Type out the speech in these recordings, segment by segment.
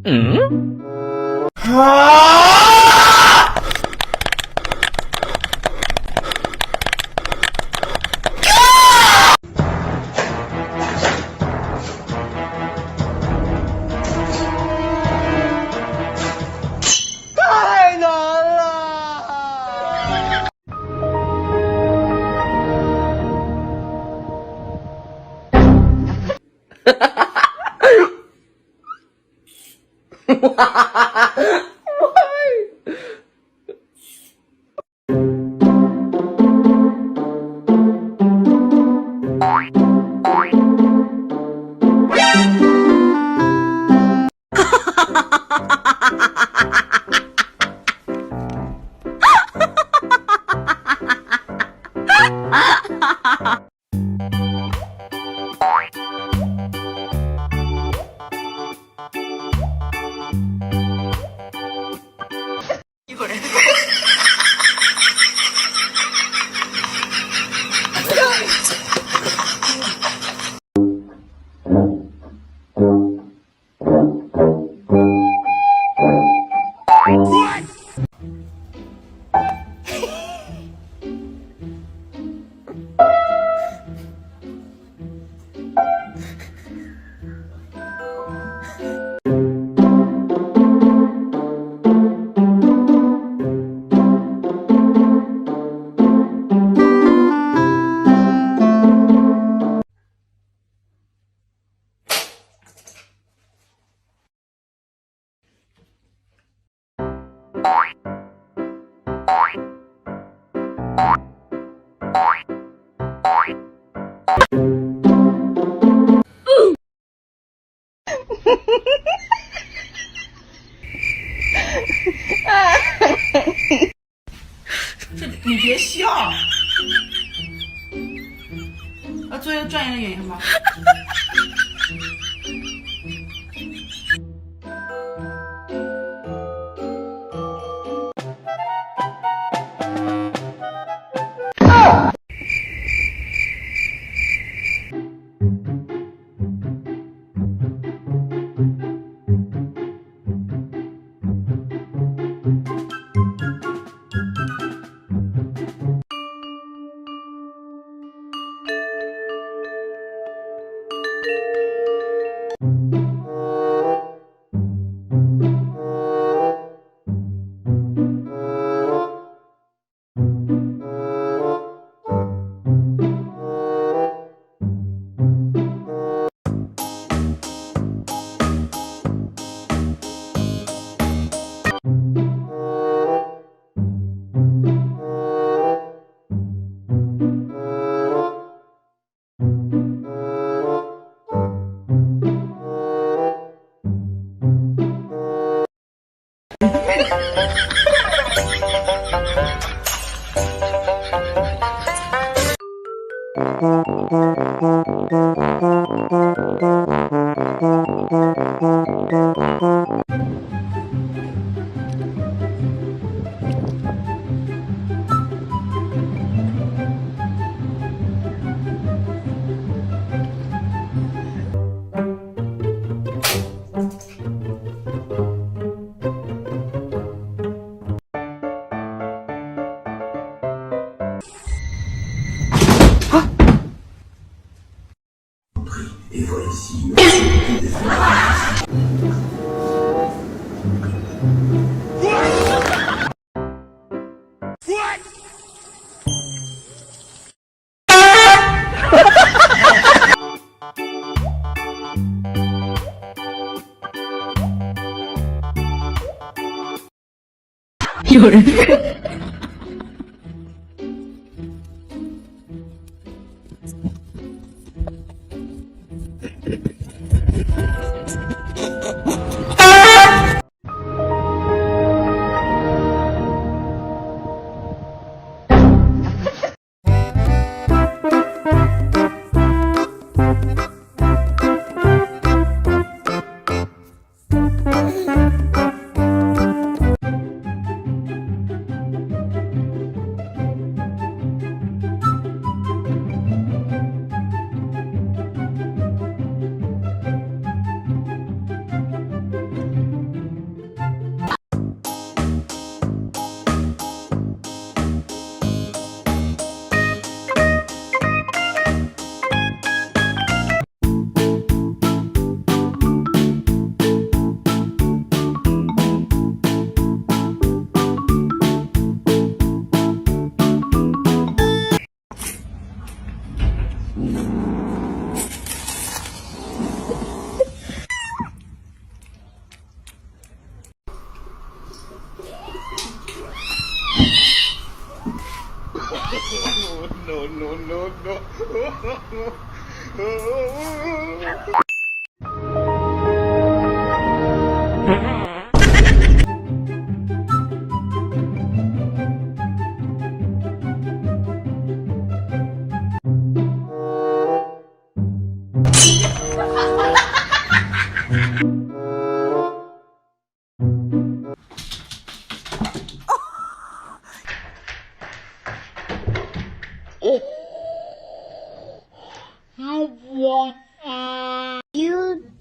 太难了。你别笑，做一个专业的演员吧。有人。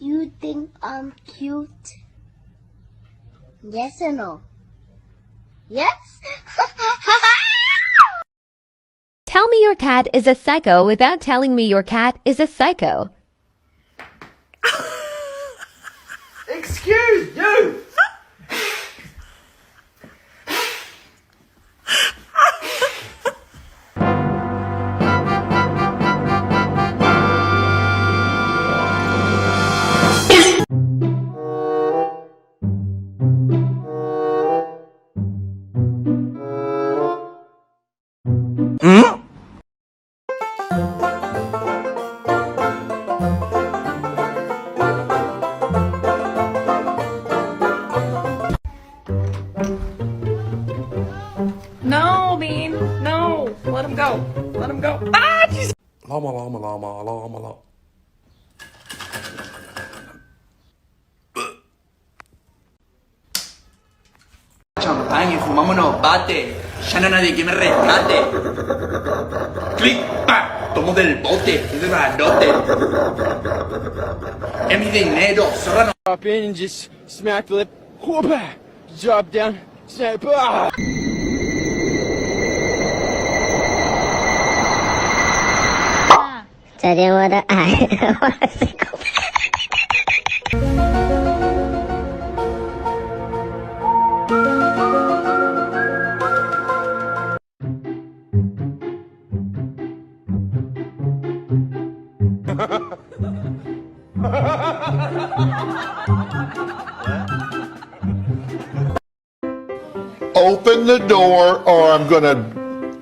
You think I'm cute? Yes or no? Yes? Tell me your cat is a psycho without telling me your cat is a psycho. Excuse you! No, Bean. No. Let him go. Let him go. Ah, jeez. Llama, llama, llama, llama, llama. Champán y fumámonos bate. Ya no hay nadie que me rescate. Clic, pa, tomo del bote, de ranote. Es mi dinero, zorra no. Drop in and just smack the lip. Whoop-a! Drop down. Snap. Ah! Open the door or I'm gonna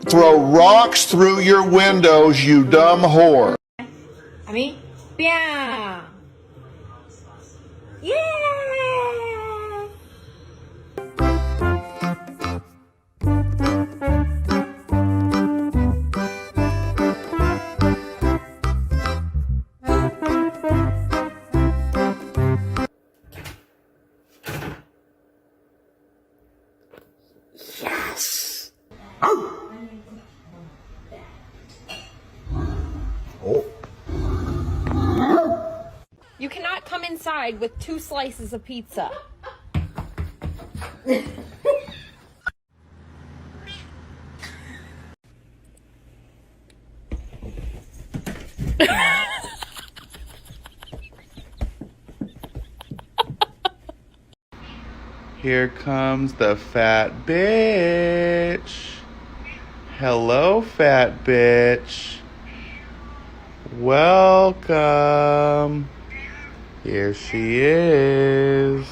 throw rocks through your windows, you dumb whore. A mí, ¡pia! ¡Yeah! You cannot come inside with 2 slices of pizza. Here comes the fat bitch. Hello, fat bitch. Welcome. Here she is.